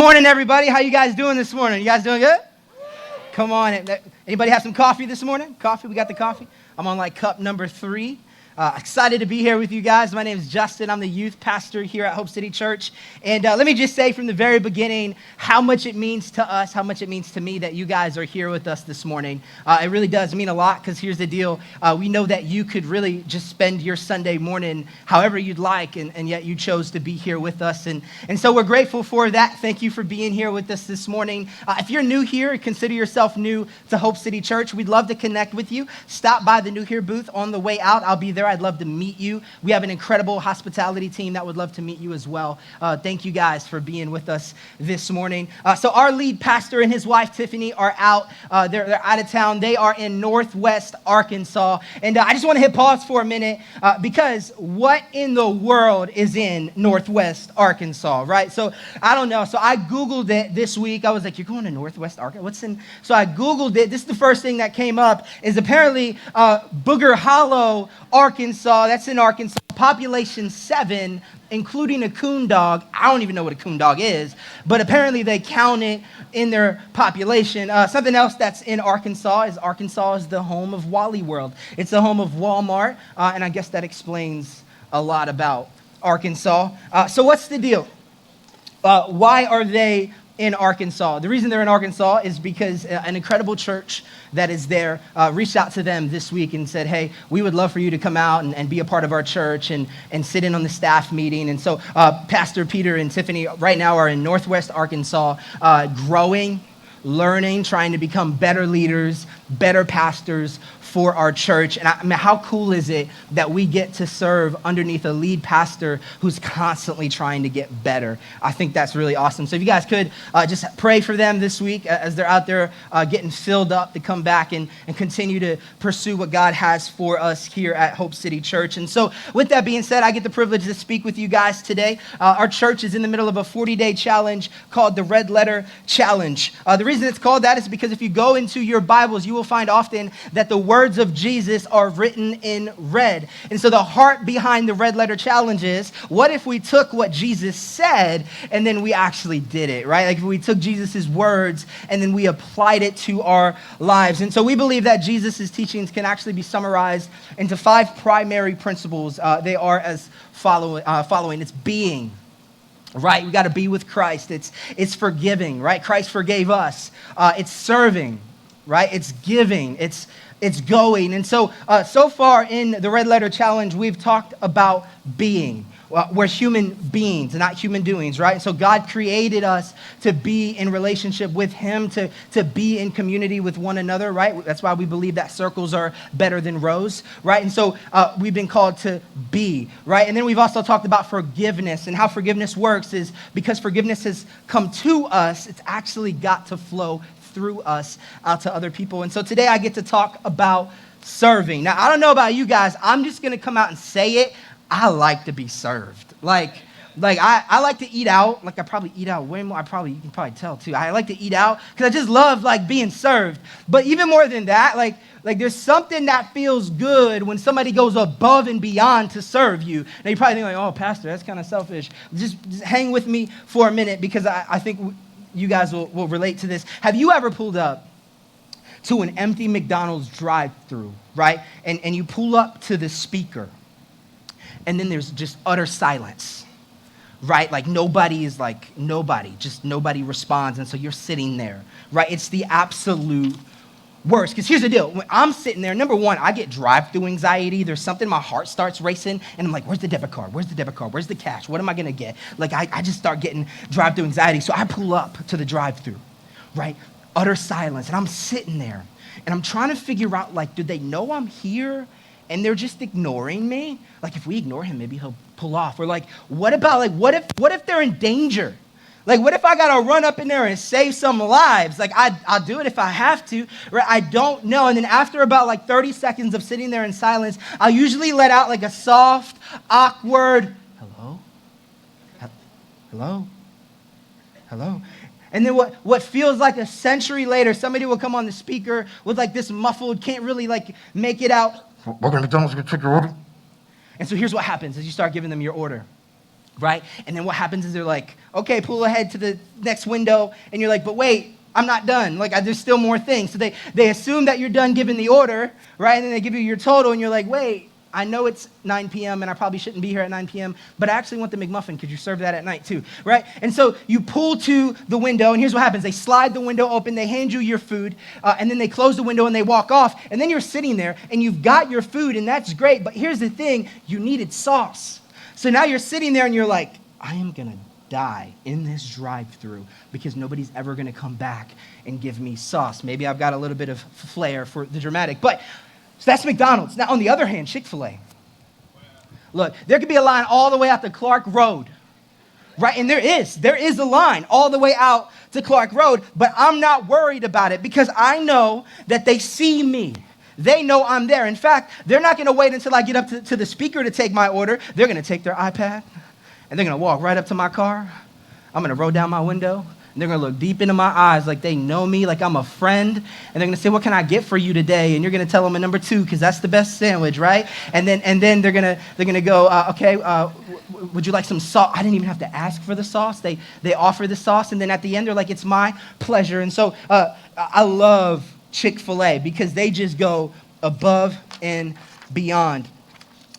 morning, everybody. How you guys doing this morning? You guys doing good? Come on. Anybody have some coffee this morning? Coffee? We got the coffee? I'm on like cup number 3. Excited to be here with you guys. My name is Justin. I'm the youth pastor here at Hope City Church. And let me just say from the very beginning how much it means to us, how much it means to me that you guys are here with us this morning. It really does mean a lot because here's the deal. We know that you could really just spend your Sunday morning however you'd like, and yet you chose to be here with us. And so we're grateful for that. Thank you for being here with us this morning. If you're new here, consider yourself new to Hope City Church. We'd love to connect with you. Stop by the New Here booth on the way out. I'll be there. I'd love to meet you. We have an incredible hospitality team that would love to meet you as well. Thank you guys for being with us this morning. So our lead pastor and his wife, Tiffany, are out. They're out of town. They are in Northwest Arkansas. And I just want to hit pause for a minute because what in the world is in Northwest Arkansas, right? So I don't know. So I Googled it this week. I was like, you're going to Northwest Arkansas? What's in? So I Googled it. This is the first thing that came up is apparently Booger Hollow, Arkansas. That's in Arkansas. Population 7, including a coon dog. I don't even know what a coon dog is, but apparently they count it in their population. Something else that's in Arkansas is the home of Wally World. It's the home of Walmart, and I guess that explains a lot about Arkansas. So what's the deal? Why are they in Arkansas? The reason they're in Arkansas is because an incredible church that is there reached out to them this week and said, hey, we would love for you to come out and be a part of our church and sit in on the staff meeting. And so Pastor Peter and Tiffany right now are in Northwest Arkansas growing, learning, trying to become better leaders, better pastors for our church. And I mean, how cool is it that we get to serve underneath a lead pastor who's constantly trying to get better? I think that's really awesome. So if you guys could just pray for them this week as they're out there getting filled up to come back and continue to pursue what God has for us here at Hope City Church. And so with that being said, I get the privilege to speak with you guys today. Our church is in the middle of a 40-day challenge called the Red Letter Challenge. The reason it's called that is because if you go into your Bibles, you will find often that the words of Jesus are written in red. And so the heart behind the Red Letter Challenge is, what if we took what Jesus said and then we actually did it, right? Like if we took Jesus' words and then we applied it to our lives. And so we believe that Jesus' teachings can actually be summarized into 5 primary principles. They are as following. It's being. Right, we got to be with Christ. It's forgiving, right? Christ forgave us. It's serving, right? It's giving. It's going. And so far in the Red Letter Challenge, we've talked about being. We're human beings, not human doings, right? So God created us to be in relationship with him, to be in community with one another, right? That's why we believe that circles are better than rows, right? And so we've been called to be, right? And then we've also talked about forgiveness, and how forgiveness works is because forgiveness has come to us, it's actually got to flow through us out to other people. And so today I get to talk about serving. Now, I don't know about you guys. I'm just going to come out and say it. I like to be served. Like I like to eat out. Like I probably eat out way more. You can probably tell too. I like to eat out because I just love like being served. But even more than that, like there's something that feels good when somebody goes above and beyond to serve you. Now you're probably thinking like, oh, pastor, that's kind of selfish. Just hang with me for a minute because I think you guys will relate to this. Have you ever pulled up to an empty McDonald's drive-through, right? And you pull up to the speaker, and then there's just utter silence, right? Like nobody responds, and so you're sitting there, right? It's the absolute worst. Because here's the deal. When I'm sitting there, number one, I get drive-through anxiety. There's something, my heart starts racing, and I'm like, where's the debit card? Where's the debit card? Where's the cash? What am I going to get? Like, I just start getting drive-through anxiety. So I pull up to the drive-through, right? Utter silence. And I'm sitting there, and I'm trying to figure out, like, do they know I'm here? And they're just ignoring me? Like, if we ignore him, maybe he'll pull off. Or like, what if they're in danger? Like, what if I got to run up in there and save some lives? Like, I'll do it if I have to, right? I don't know. And then after about like 30 seconds of sitting there in silence, I'll usually let out like a soft, awkward, hello? Hello? Hello? And then what feels like a century later, somebody will come on the speaker with like this muffled, can't really like make it out. Welcome to McDonald's, you can take your order. And so here's what happens as you start giving them your order. right? And then what happens is they're like, okay, pull ahead to the next window. And you're like, but wait, I'm not done. Like, there's still more things. So they assume that you're done giving the order, right? And then they give you your total, and you're like, wait, I know it's 9 p.m. and I probably shouldn't be here at 9 p.m., but I actually want the McMuffin. Could you serve that at night too, right? And so you pull to the window, and here's what happens. They slide the window open, they hand you your food, and then they close the window and they walk off, and then you're sitting there, and you've got your food, and that's great, but here's the thing, you needed sauce. So now you're sitting there, and you're like, I am going to die in this drive-thru because nobody's ever going to come back and give me sauce. Maybe I've got a little bit of flair for the dramatic, but so that's McDonald's. Now, on the other hand, Chick-fil-A. Look, there could be a line all the way out to Clark Road, right? And there is a line all the way out to Clark Road, but I'm not worried about it because I know that they see me. They know I'm there. In fact, they're not going to wait until I get up to the speaker to take my order. They're going to take their iPad, and they're going to walk right up to my car. I'm going to roll down my window. And they're going to look deep into my eyes like they know me, like I'm a friend. And they're going to say, what can I get for you today? And you're going to tell them a number 2 because that's the best sandwich, right? And then they're going to go, okay, would you like some sauce? I didn't even have to ask for the sauce. They offer the sauce. And then at the end, they're like, it's my pleasure. And so I love Chick-fil-A because they just go above and beyond.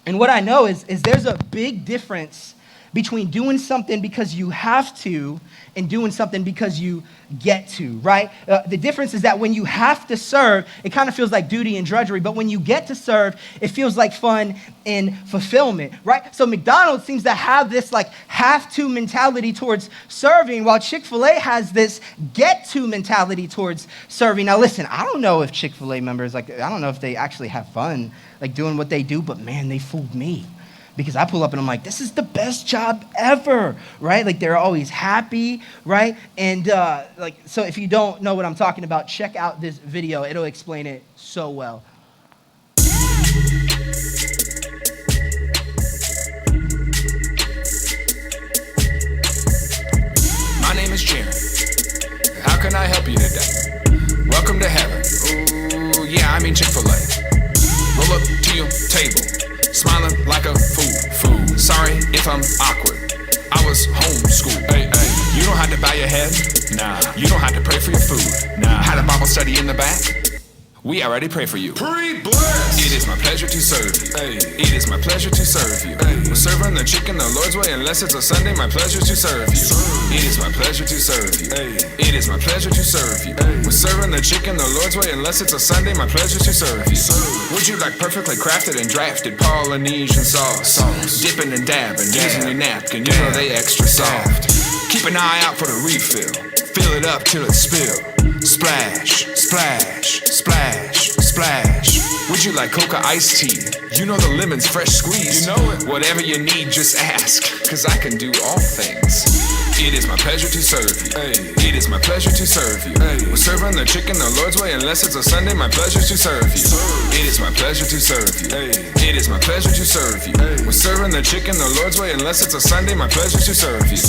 And what I know is there's a big difference between doing something because you have to and doing something because you get to, right? The difference is that when you have to serve, it kind of feels like duty and drudgery, but when you get to serve, it feels like fun and fulfillment, right? So McDonald's seems to have this like have-to mentality towards serving, while Chick-fil-A has this get-to mentality towards serving. Now listen, I don't know if Chick-fil-A members, I don't know if they actually have fun like doing what they do, but man, they fooled me. Because I pull up and I'm like, this is the best job ever, right? Like they're always happy, right? And so if you don't know what I'm talking about, check out this video. It'll explain it so well. My name is Jerry. How can I help you today? Welcome to heaven. Ooh, yeah, I mean Chick-fil-A. Roll up to your table. Smiling like a fool. Sorry if I'm awkward. I was homeschooled. Hey, you don't have to bow your head. Nah. You don't have to pray for your food. Nah. Had a Bible study in the back. We already pray for you. Pre-blessed. It is my pleasure to serve you. Hey. It is my pleasure to serve you. Hey. We're serving the chicken the Lord's way, unless it's a Sunday. My pleasure to serve you. It is my pleasure to serve you. Hey. It is my pleasure to serve you. Hey. We're serving the chicken the Lord's way, unless it's a Sunday. My pleasure to serve you. Would you like perfectly crafted and drafted Polynesian sauce? Dipping and dabbing, using your napkin. You know they extra soft. Keep an eye out for the refill. Fill it up till it spill. Splash, splash, splash, splash. Would you like coca iced tea? You know the lemon's fresh squeezed. You know it. Whatever you need, just ask, cause I can do all things. It is my pleasure to serve you. Hey. It is my pleasure to serve you. Hey. We're serving the chicken the Lord's way, unless it's a Sunday. My pleasure to serve you. It is my pleasure to serve you. Hey. It is my pleasure to serve you. Hey. We're serving the chicken the Lord's way, unless it's a Sunday. My pleasure to serve you.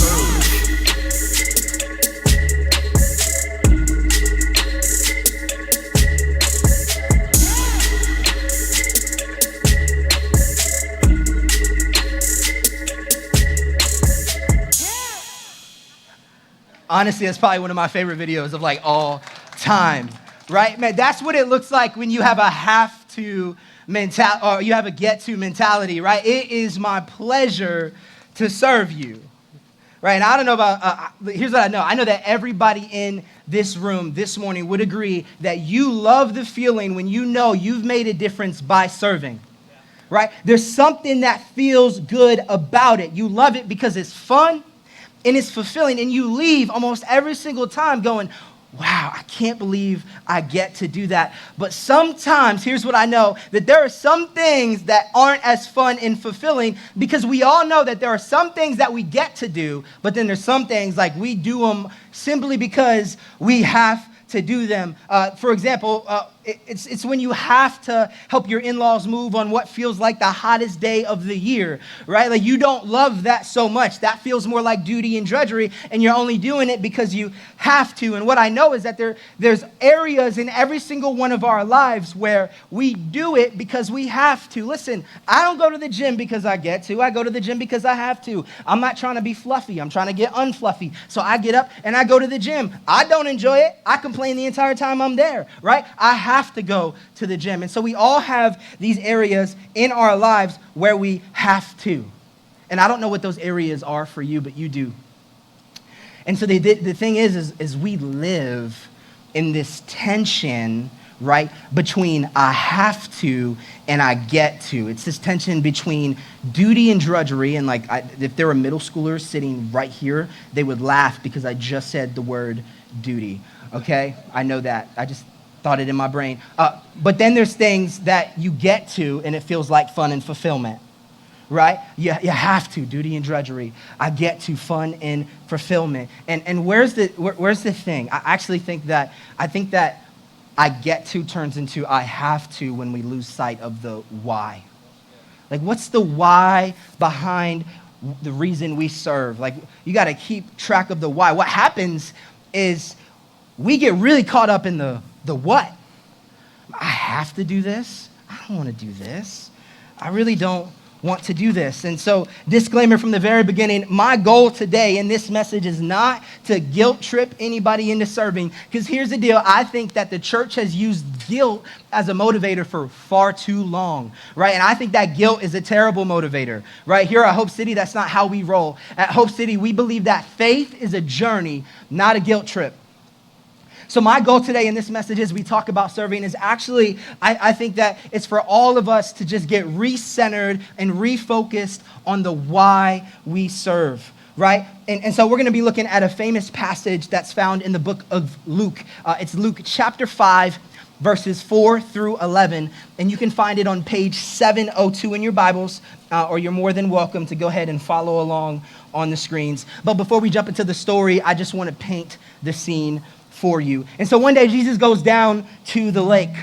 Honestly, that's probably one of my favorite videos of like all time, right? Man, that's what it looks like when you have a have-to mentality, or you have a get-to mentality, right? It is my pleasure to serve you, right? And I don't know about, here's what I know. I know that everybody in this room this morning would agree that you love the feeling when you know you've made a difference by serving, right? There's something that feels good about it. You love it because it's fun and it's fulfilling, and you leave almost every single time going, wow, I can't believe I get to do that. But sometimes, here's what I know, that there are some things that aren't as fun and fulfilling, because we all know that there are some things that we get to do, but then there's some things like we do them simply because we have to do them. For example, It's when you have to help your in-laws move on what feels like the hottest day of the year, right? Like you don't love that so much. That feels more like duty and drudgery, and you're only doing it because you have to. And what I know is that there's areas in every single one of our lives where we do it because we have to. Listen, I don't go to the gym because I get to. I go to the gym because I have to. I'm not trying to be fluffy. I'm trying to get unfluffy. So I get up and I go to the gym. I don't enjoy it. I complain the entire time I'm there, right? I have to go to the gym. And so we all have these areas in our lives where we have to. And I don't know what those areas are for you, but you do. And so the thing is we live in this tension, right, between I have to and I get to. It's this tension between duty and drudgery. And like, if there were middle schoolers sitting right here, they would laugh because I just said the word duty. Okay, I know that. I just thought it in my brain. But then there's things that you get to and it feels like fun and fulfillment, right? You have to, duty and drudgery. I get to, fun and fulfillment. And where's the thing? I actually think that I get to turns into I have to when we lose sight of the why. Like, what's the why behind the reason we serve? Like, you got to keep track of the why. What happens is we get really caught up in the what. I have to do this. I don't want to do this. I really don't want to do this. And so, disclaimer from the very beginning, my goal today in this message is not to guilt trip anybody into serving, because here's the deal. I think that the church has used guilt as a motivator for far too long, right? And I think that guilt is a terrible motivator, right? Here at Hope City, that's not how we roll. At Hope City, we believe that faith is a journey, not a guilt trip. So my goal today in this message as we talk about serving is actually, I think that it's for all of us to just get recentered and refocused on the why we serve, right? And so we're going to be looking at a famous passage that's found in the book of Luke. It's Luke chapter 5, verses 4 through 11. And you can find it on page 702 in your Bibles, or you're more than welcome to go ahead and follow along on the screens. But before we jump into the story, I just want to paint the scene for you. And so one day Jesus goes down to the lake.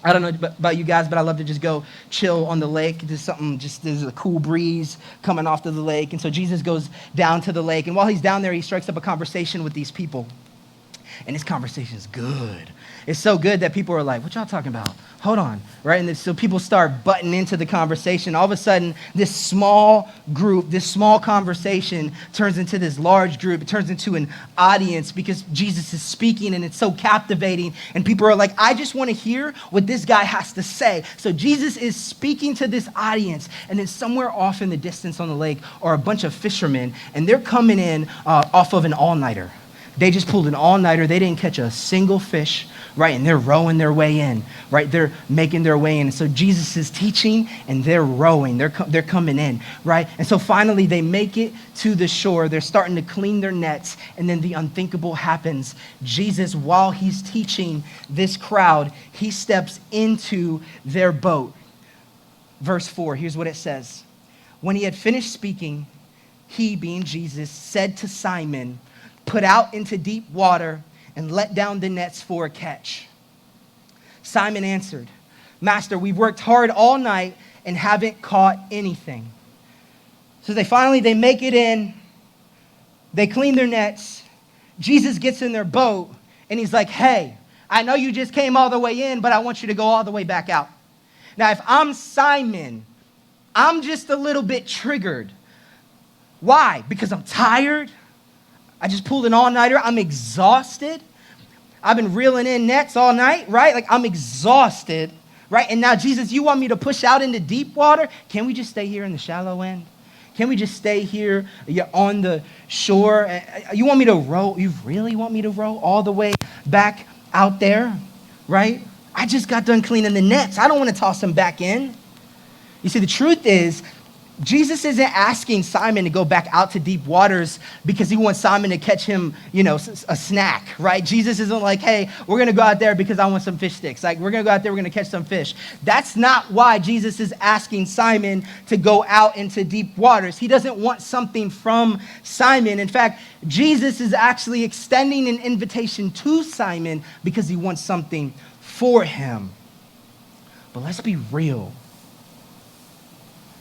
I don't know about you guys, but I love to just go chill on the lake. There's a cool breeze coming off to the lake. And so Jesus goes down to the lake. And while he's down there, he strikes up a conversation with these people. And this conversation is good. It's so good that people are like, what y'all talking about? Hold on, right? And so people start butting into the conversation. All of a sudden, this small group, this small conversation turns into this large group. It turns into an audience because Jesus is speaking and it's so captivating. And people are like, I just want to hear what this guy has to say. So Jesus is speaking to this audience. And then somewhere off in the distance on the lake are a bunch of fishermen. And they're coming in off of an all-nighter. They just pulled an all-nighter. They didn't catch a single fish, right? And they're rowing their way in, right? They're making their way in. And so Jesus is teaching and they're rowing. They're coming in, right? And so finally they make it to the shore. They're starting to clean their nets. And then the unthinkable happens. Jesus, while he's teaching this crowd, he steps into their boat. Verse 4, here's what it says. When he had finished speaking, he, being Jesus, said to Simon, put out into deep water and let down the nets for a catch. Simon answered, Master, we've worked hard all night and haven't caught anything. So they make it in. They clean their nets. Jesus gets in their boat and he's like, hey, I know you just came all the way in, but I want you to go all the way back out. Now, if I'm Simon, I'm just a little bit triggered. Why? Because I'm tired. I just pulled an all-nighter. I'm exhausted. I've been reeling in nets all night, right? Like, I'm exhausted, right? And now, Jesus, you want me to push out into deep water? Can we just stay here in the shallow end? Can we just stay here on the shore? You want me to row? You really want me to row all the way back out there, right? I just got done cleaning the nets. I don't want to toss them back in. You see, the truth is, Jesus isn't asking Simon to go back out to deep waters because he wants Simon to catch him, a snack, right? Jesus isn't like, hey, we're going to go out there because I want some fish sticks. Like, we're going to go out there, we're going to catch some fish. That's not why Jesus is asking Simon to go out into deep waters. He doesn't want something from Simon. In fact, Jesus is actually extending an invitation to Simon because he wants something for him. But let's be real,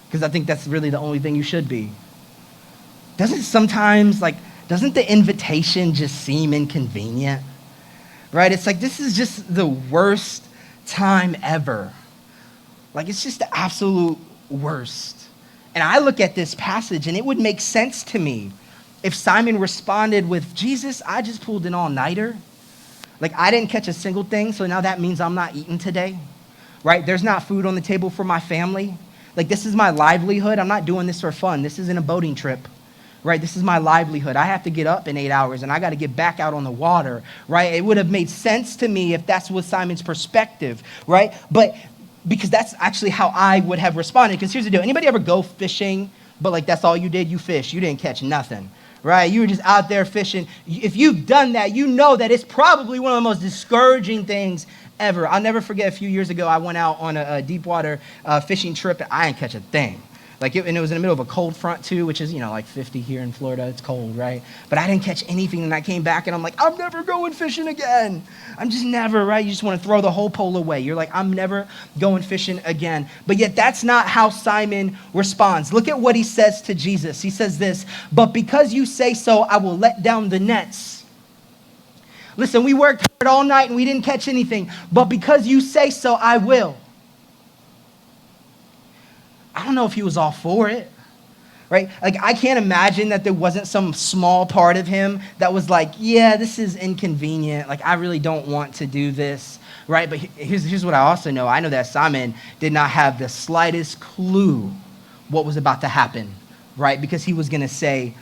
because I think that's really the only thing you should be. Doesn't the invitation just seem inconvenient? Right? It's like, this is just the worst time ever. Like, it's just the absolute worst. And I look at this passage and it would make sense to me if Simon responded with, Jesus, I just pulled an all-nighter. Like, I didn't catch a single thing, so now that means I'm not eating today. Right? There's not food on the table for my family. Like, this is my livelihood. I'm not doing this for fun. This isn't a boating trip. Right? This is my livelihood. I have to get up in 8 hours and I got to get back out on the water. Right? It would have made sense to me if that's what Simon's perspective. Right? But because that's actually how I would have responded. Because here's the deal. Anybody ever go fishing, but like that's all you did? You fished. You didn't catch nothing. Right? You were just out there fishing. If you've done that, you know that it's probably one of the most discouraging things ever. I'll never forget, a few years ago, I went out on a deep water fishing trip and I didn't catch a thing. And it was in the middle of a cold front too, which is, like 50 here in Florida. It's cold, right? But I didn't catch anything, and I came back and I'm like, I'm never going fishing again. I'm just never, right? You just want to throw the whole pole away. You're like, I'm never going fishing again. But yet that's not how Simon responds. Look at what he says to Jesus. He says this, but because you say so, I will let down the nets. Listen, we worked hard all night and we didn't catch anything, but because you say so, I will. I don't know if he was all for it, right? Like, I can't imagine that there wasn't some small part of him that was like, yeah, this is inconvenient. Like, I really don't want to do this, right? But here's what I also know. I know that Simon did not have the slightest clue what was about to happen, right? Because he was going to say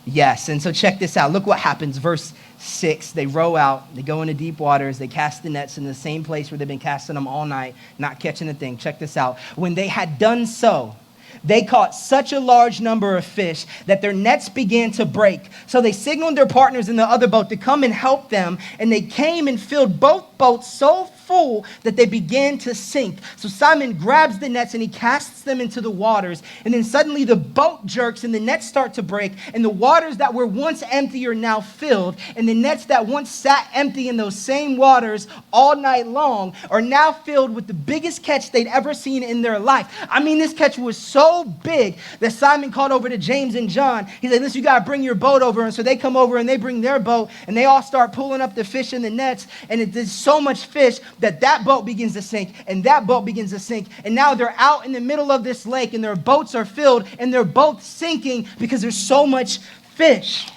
yes. And so check this out. Look what happens. Verse 6, they row out, they go into deep waters, they cast the nets in the same place where they've been casting them all night, not catching a thing. Check this out. When they had done so, they caught such a large number of fish that their nets began to break. So they signaled their partners in the other boat to come and help them, and they came and filled both boats so full that they began to sink. So Simon grabs the nets and he casts them into the waters, and then suddenly the boat jerks and the nets start to break, and the waters that were once empty are now filled, and the nets that once sat empty in those same waters all night long are now filled with the biggest catch they'd ever seen in their life. I mean, this catch was so big that Simon called over to James and John. He said, listen, you got to bring your boat over. And so they come over and they bring their boat, and they all start pulling up the fish in the nets, and there's so much fish that boat begins to sink, and that boat begins to sink, and now they're out in the middle of this lake, and their boats are filled, and they're both sinking because there's so much fish.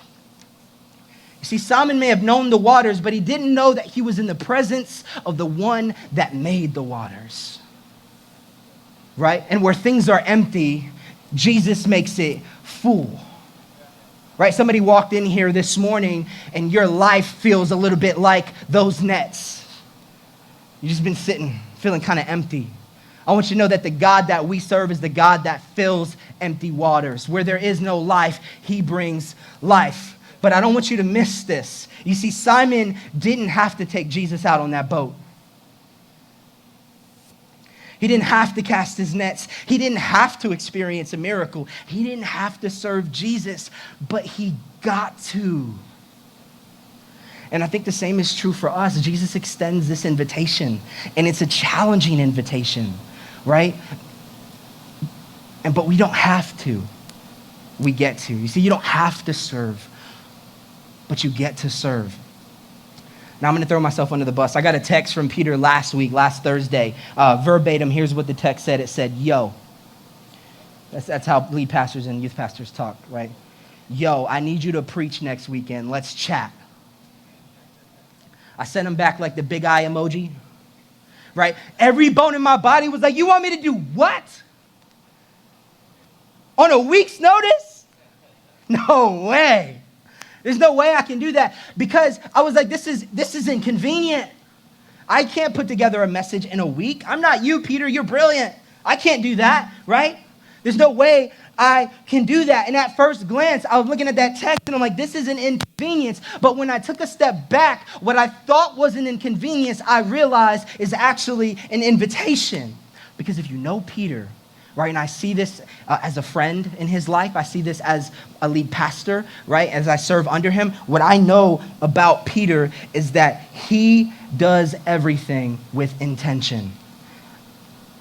You see, Simon may have known the waters, but he didn't know that he was in the presence of the one that made the waters, right? And where things are empty, Jesus makes it full. Right? Somebody walked in here this morning and your life feels a little bit like those nets. You've just been sitting, feeling kind of empty. I want you to know that the God that we serve is the God that fills empty waters. Where there is no life, he brings life. But I don't want you to miss this. You see, Simon didn't have to take Jesus out on that boat. He didn't have to cast his nets. He didn't have to experience a miracle. He didn't have to serve Jesus, but he got to. And I think the same is true for us. Jesus extends this invitation, and it's a challenging invitation, right? But we don't have to. We get to. You see, you don't have to serve, but you get to serve. Now I'm going to throw myself under the bus. I got a text from Peter last Thursday. Verbatim, here's what the text said. It said, yo. That's how lead pastors and youth pastors talk, right? Yo, I need you to preach next weekend. Let's chat. I sent him back like the big eye emoji, right? Every bone in my body was like, you want me to do what? On a week's notice? No way. There's no way I can do that, because I was like, this is inconvenient. I can't put together a message in a week. I'm not you, Peter. You're brilliant. I can't do that, right? There's no way I can do that. And at first glance, I was looking at that text and I'm like, this is an inconvenience. But when I took a step back, what I thought was an inconvenience, I realized is actually an invitation. Because if you know Peter, right? And I see this as a friend in his life. I see this as a lead pastor, right? As I serve under him. What I know about Peter is that he does everything with intention.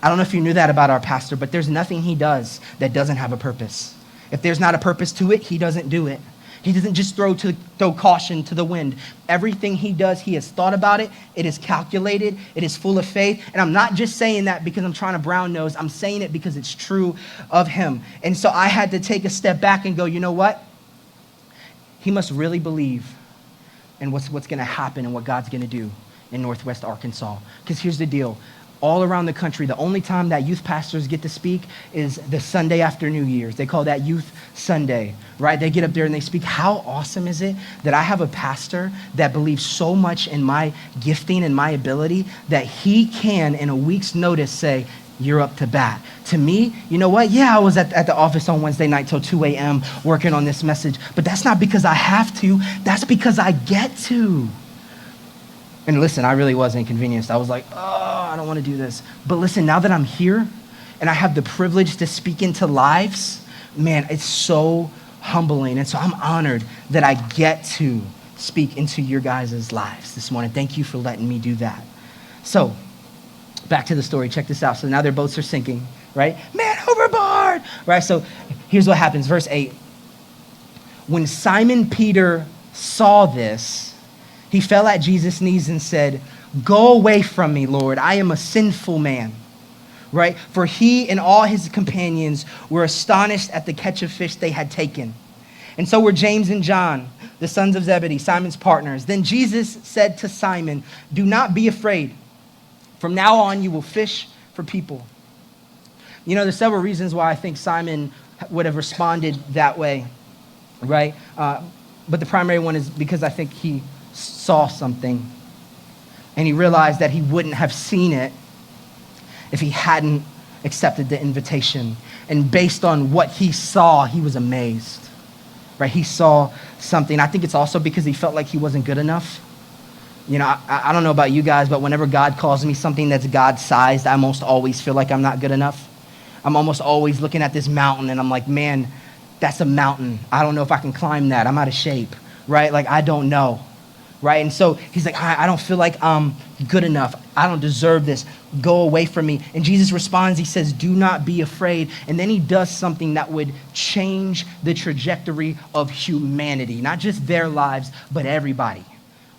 I don't know if you knew that about our pastor, but there's nothing he does that doesn't have a purpose. If there's not a purpose to it, he doesn't do it. He doesn't just throw caution to the wind. Everything he does, he has thought about it. It is calculated. It is full of faith. And I'm not just saying that because I'm trying to brown nose. I'm saying it because it's true of him. And so I had to take a step back and go, you know what? He must really believe in what's going to happen and what God's going to do in Northwest Arkansas. Because here's the deal. All around the country, the only time that youth pastors get to speak is the Sunday after New Year's. They call that Youth Sunday, right? They get up there and they speak. How awesome is it that I have a pastor that believes so much in my gifting and my ability that he can, in a week's notice, say, you're up to bat. To me, you know what? Yeah, I was at the office on Wednesday night till 2 a.m. working on this message, but that's not because I have to. That's because I get to. And listen, I really was inconvenienced. I was like, oh, I don't want to do this. But listen, now that I'm here and I have the privilege to speak into lives, man, it's so humbling. And so I'm honored that I get to speak into your guys' lives this morning. Thank you for letting me do that. So back to the story. Check this out. So now their boats are sinking, right? Man, overboard, right? So here's what happens. Verse 8. When Simon Peter saw this, he fell at Jesus' knees and said, go away from me, Lord. I am a sinful man, right? For he and all his companions were astonished at the catch of fish they had taken. And so were James and John, the sons of Zebedee, Simon's partners. Then Jesus said to Simon, do not be afraid. From now on, you will fish for people. You know, there's several reasons why I think Simon would have responded that way, right? But the primary one is because I think he saw something and he realized that he wouldn't have seen it if he hadn't accepted the invitation. And based on what he saw, he was amazed, right? He saw something. I think it's also because he felt like he wasn't good enough. You know, I don't know about you guys, but whenever God calls me something that's God-sized, I almost always feel like I'm not good enough. I'm almost always looking at this mountain and I'm like, man, that's a mountain. I don't know if I can climb that. I'm out of shape, right? Like, I don't know. Right? And so he's like, I don't feel like I'm good enough. I don't deserve this. Go away from me. And Jesus responds, he says, do not be afraid. And then he does something that would change the trajectory of humanity, not just their lives, but everybody.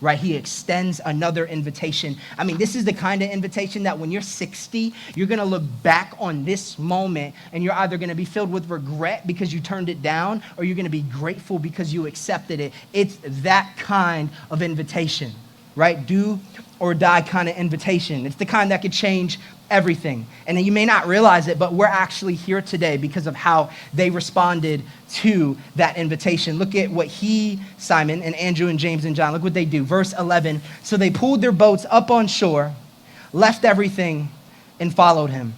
Right? He extends another invitation. I mean, this is the kind of invitation that when you're 60, you're going to look back on this moment and you're either going to be filled with regret because you turned it down or you're going to be grateful because you accepted it. It's that kind of invitation, right? Do or die kind of invitation. It's the kind that could change everything. And you may not realize it, but we're actually here today because of how they responded to that invitation. Look at what Simon, and Andrew and James and John, look what they do. Verse 11, so they pulled their boats up on shore, left everything, and followed him.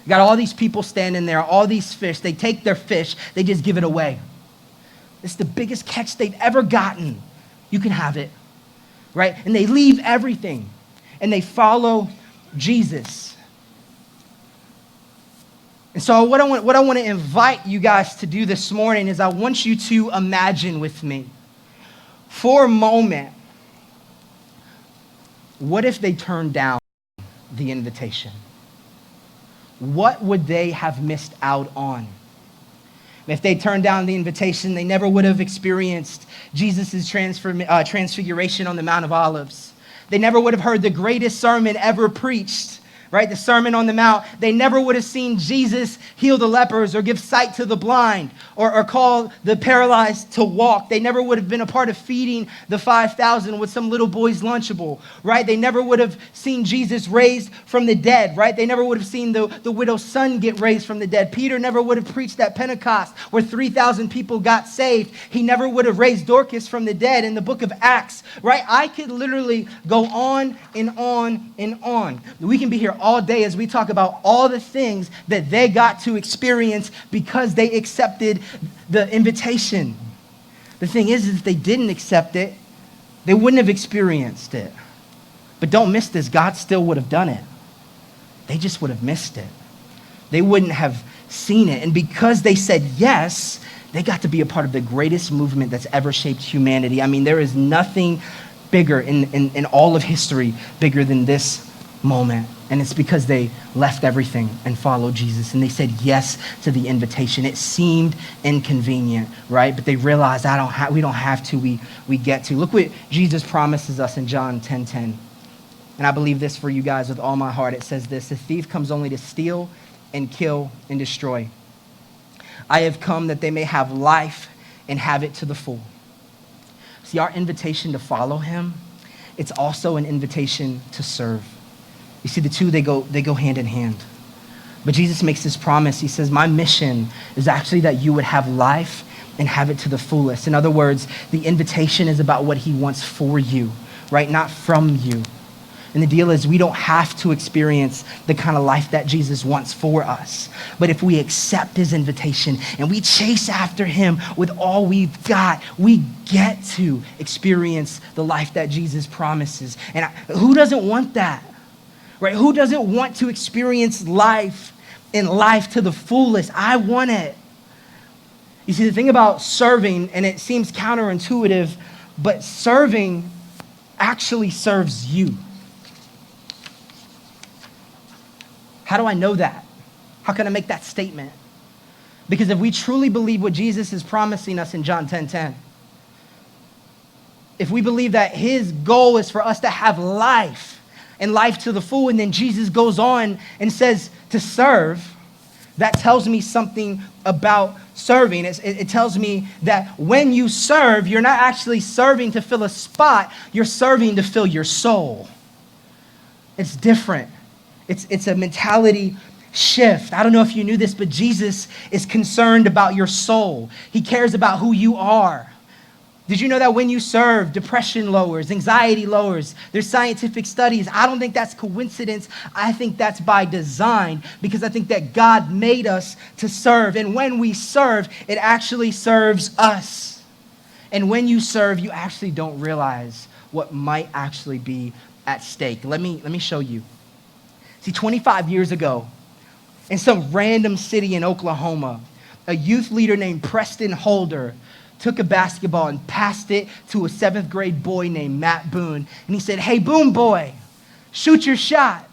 You got all these people standing there, all these fish. They take their fish, they just give it away. It's the biggest catch they've ever gotten. You can have it, right? And they leave everything, and they follow Jesus. And so what I want to invite you guys to do this morning is I want you to imagine with me for a moment, what if they turned down the invitation? What would they have missed out on? If they turned down the invitation, they never would have experienced Jesus' transfiguration on the Mount of Olives. They never would have heard the greatest sermon ever preached, right? The Sermon on the Mount. They never would have seen Jesus heal the lepers or give sight to the blind or call the paralyzed to walk. They never would have been a part of feeding the 5,000 with some little boy's Lunchable, right? They never would have seen Jesus raised from the dead, right? They never would have seen the widow's son get raised from the dead. Peter never would have preached at Pentecost where 3,000 people got saved. He never would have raised Dorcas from the dead in the book of Acts, right? I could literally go on and on and on. We can be here all day as we talk about all the things that they got to experience because they accepted the invitation. The thing is if they didn't accept it, they wouldn't have experienced it. But don't miss this, God still would have done it. They just would have missed it. They wouldn't have seen it. And because they said yes, they got to be a part of the greatest movement that's ever shaped humanity. I mean, there is nothing bigger in all of history, bigger than this moment. And it's because they left everything and followed Jesus. And they said yes to the invitation. It seemed inconvenient, right? But they realized we don't have to, we get to. Look what Jesus promises us in John 10:10. And I believe this for you guys with all my heart. It says this: the thief comes only to steal and kill and destroy. I have come that they may have life and have it to the full. See, our invitation to follow him, it's also an invitation to serve. You see, the two, they go hand in hand. But Jesus makes this promise. He says, my mission is actually that you would have life and have it to the fullest. In other words, the invitation is about what he wants for you, right? Not from you. And the deal is we don't have to experience the kind of life that Jesus wants for us. But if we accept his invitation and we chase after him with all we've got, we get to experience the life that Jesus promises. And who doesn't want that? Right? Who doesn't want to experience life and life to the fullest? I want it. You see, the thing about serving, and it seems counterintuitive, but serving actually serves you. How do I know that? How can I make that statement? Because if we truly believe what Jesus is promising us in John 10:10, if we believe that his goal is for us to have life and life to the full, and then Jesus goes on and says to serve, that tells me something about serving. It tells me that when you serve, you're not actually serving to fill a spot, you're serving to fill your soul. It's different. It's a mentality shift. I don't know if you knew this, but Jesus is concerned about your soul. He cares about who you are. Did you know that when you serve, depression lowers, anxiety lowers? There's scientific studies. I don't think that's coincidence. I think that's by design, because I think that God made us to serve. And when we serve, it actually serves us. And when you serve, you actually don't realize what might actually be at stake. Let me show you. See, 25 years ago, in some random city in Oklahoma, a youth leader named Preston Holder took a basketball and passed it to a 7th grade boy named Matt Boone. And he said, hey, Boone boy, shoot your shot.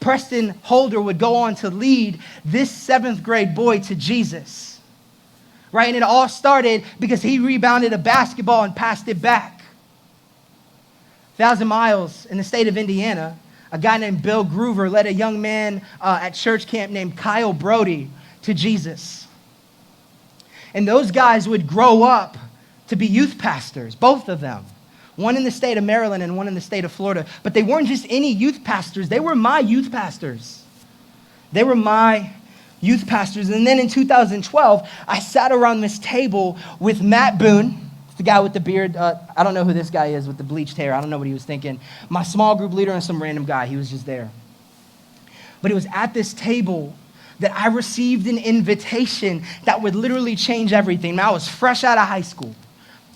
Preston Holder would go on to lead this 7th grade boy to Jesus. Right? And it all started because he rebounded a basketball and passed it back. 1,000 miles in the state of Indiana, a guy named Bill Groover led a young man at church camp named Kyle Brody to Jesus. And those guys would grow up to be youth pastors, both of them. One in the state of Maryland and one in the state of Florida. But they weren't just any youth pastors. They were my youth pastors. They were my youth pastors. And then in 2012, I sat around this table with Matt Boone, the guy with the beard. I don't know who this guy is with the bleached hair. I don't know what he was thinking. My small group leader and some random guy. He was just there. But it was at this table that I received an invitation that would literally change everything. Now, I was fresh out of high school,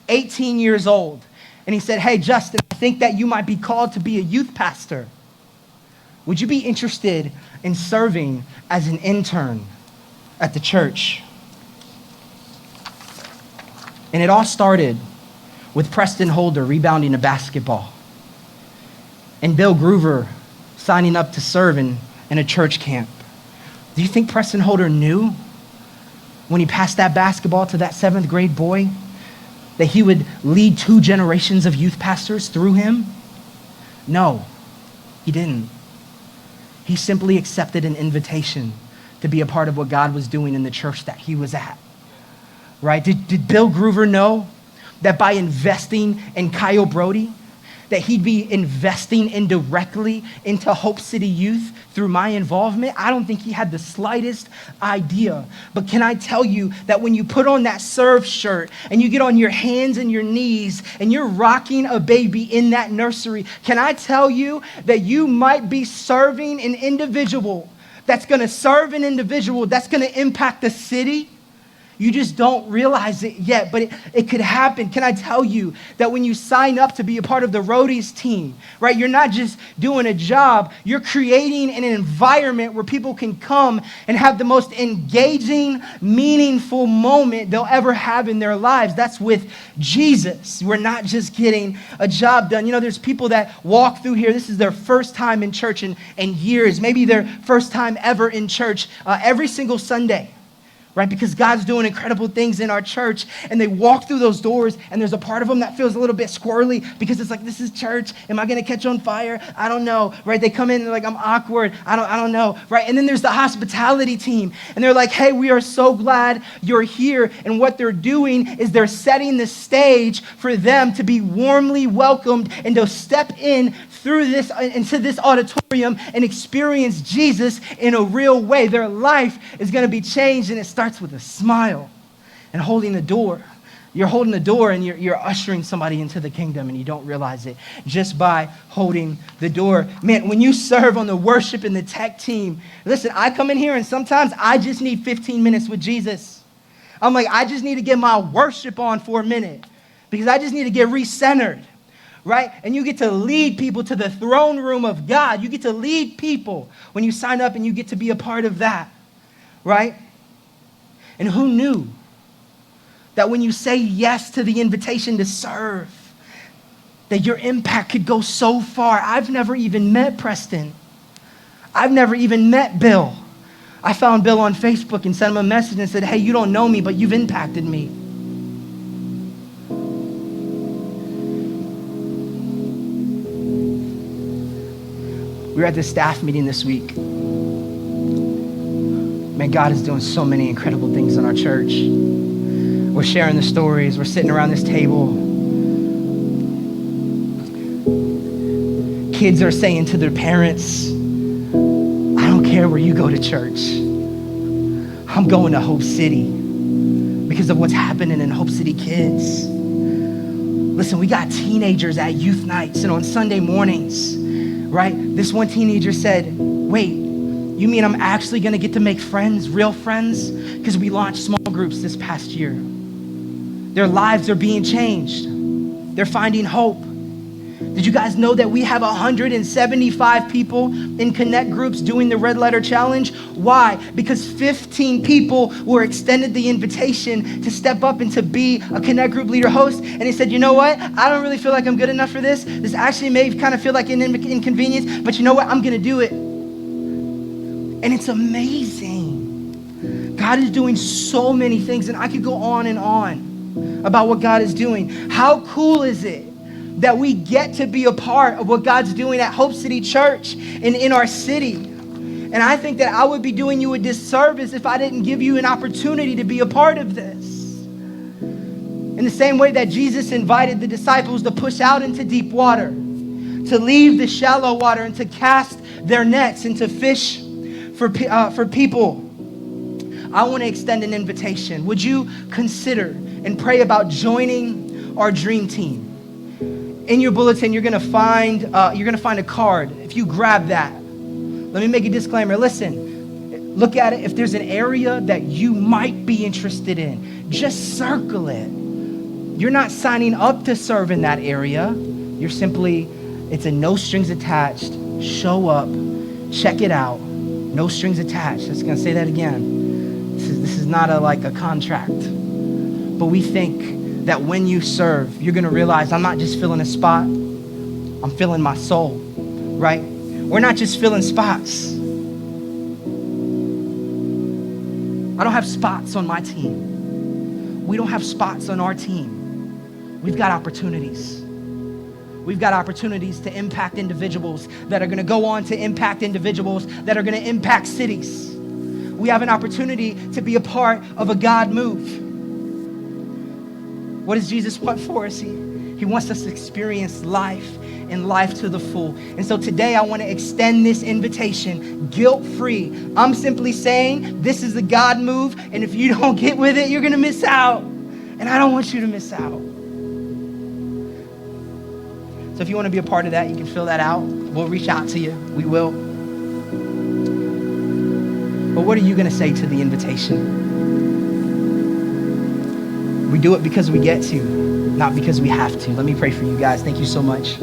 18 years old. And he said, hey, Justin, I think that you might be called to be a youth pastor. Would you be interested in serving as an intern at the church? And it all started with Preston Holder rebounding a basketball and Bill Groover signing up to serve in a church camp. Do you think Preston Holder knew when he passed that basketball to that 7th grade boy that he would lead 2 generations of youth pastors through him? No, he didn't. He simply accepted an invitation to be a part of what God was doing in the church that he was at. Right? Did Bill Groover know that by investing in Kyle Brody, that he'd be investing indirectly into Hope City Youth through my involvement? I don't think he had the slightest idea. But can I tell you that when you put on that serve shirt and you get on your hands and your knees and you're rocking a baby in that nursery, can I tell you that you might be serving an individual that's going to serve an individual that's going to impact the city You just don't realize it yet, but it could happen. Can I tell you that when you sign up to be a part of the roadies team, right, you're not just doing a job, you're creating an environment where people can come and have the most engaging, meaningful moment they'll ever have in their lives. That's with Jesus. We're not just getting a job done. You know, there's people that walk through here. This is their first time in church in years, maybe their first time ever in church every single Sunday. Right? Because God's doing incredible things in our church, and they walk through those doors, and there's a part of them that feels a little bit squirrely because it's like, this is church. Am I going to catch on fire? I don't know, right? They come in and they're like, I'm awkward. I don't know, right? And then there's the hospitality team, and they're like, hey, we are so glad you're here. And what they're doing is they're setting the stage for them to be warmly welcomed and to step in through this into this auditorium and experience Jesus in a real way. Their life is going to be changed, and it starts with a smile and holding the door. You're holding the door and you're ushering somebody into the kingdom, and you don't realize it just by holding the door. Man, when you serve on the worship and the tech team, listen, I come in here and sometimes I just need 15 minutes with Jesus. I'm like, I just need to get my worship on for a minute because I just need to get recentered. Right? And you get to lead people to the throne room of God. You get to lead people when you sign up, and you get to be a part of that. Right? And who knew that when you say yes to the invitation to serve, that your impact could go so far? I've never even met Preston. I've never even met Bill. I found Bill on Facebook and sent him a message and said, hey, you don't know me, but you've impacted me. We were at this staff meeting this week. Man, God is doing so many incredible things in our church. We're sharing the stories. We're sitting around this table. Kids are saying to their parents, I don't care where you go to church. I'm going to Hope City because of what's happening in Hope City Kids. Listen, we got teenagers at youth nights and on Sunday mornings. Right? This one teenager said, wait, you mean I'm actually going to get to make friends, real friends? Because we launched small groups this past year. Their lives are being changed. They're finding hope. Did you guys know that we have 175 people in Connect groups doing the Red Letter Challenge? Why? Because 15 people were extended the invitation to step up and to be a Connect group leader host. And they said, you know what? I don't really feel like I'm good enough for this. This actually may kind of feel like an inconvenience, but you know what? I'm going to do it. And it's amazing. God is doing so many things, and I could go on and on about what God is doing. How cool is it that we get to be a part of what God's doing at Hope City Church and in our city? And I think that I would be doing you a disservice if I didn't give you an opportunity to be a part of this. In the same way that Jesus invited the disciples to push out into deep water, to leave the shallow water and to cast their nets and to fish for people, I want to extend an invitation. Would you consider and pray about joining our dream team? In your bulletin, you're gonna find a card. If you grab that, let me make a disclaimer. Listen, look at it. If there's an area that you might be interested in, just circle it. You're not signing up to serve in that area. You're simply, it's a no strings attached. Show up, check it out. No strings attached. I'm just gonna say that again. This is not a contract, but we think that when you serve, you're gonna realize I'm not just filling a spot, I'm filling my soul, right? We're not just filling spots. I don't have spots on my team. We don't have spots on our team. We've got opportunities. We've got opportunities to impact individuals that are gonna go on to impact individuals that are gonna impact cities. We have an opportunity to be a part of a God move. What does Jesus want for us? He wants us to experience life and life to the full. And so today I want to extend this invitation guilt-free. I'm simply saying this is the God move, and if you don't get with it, you're going to miss out. And I don't want you to miss out. So if you want to be a part of that, you can fill that out. We'll reach out to you. We will. But what are you going to say to the invitation? We do it because we get to, not because we have to. Let me pray for you guys. Thank you so much.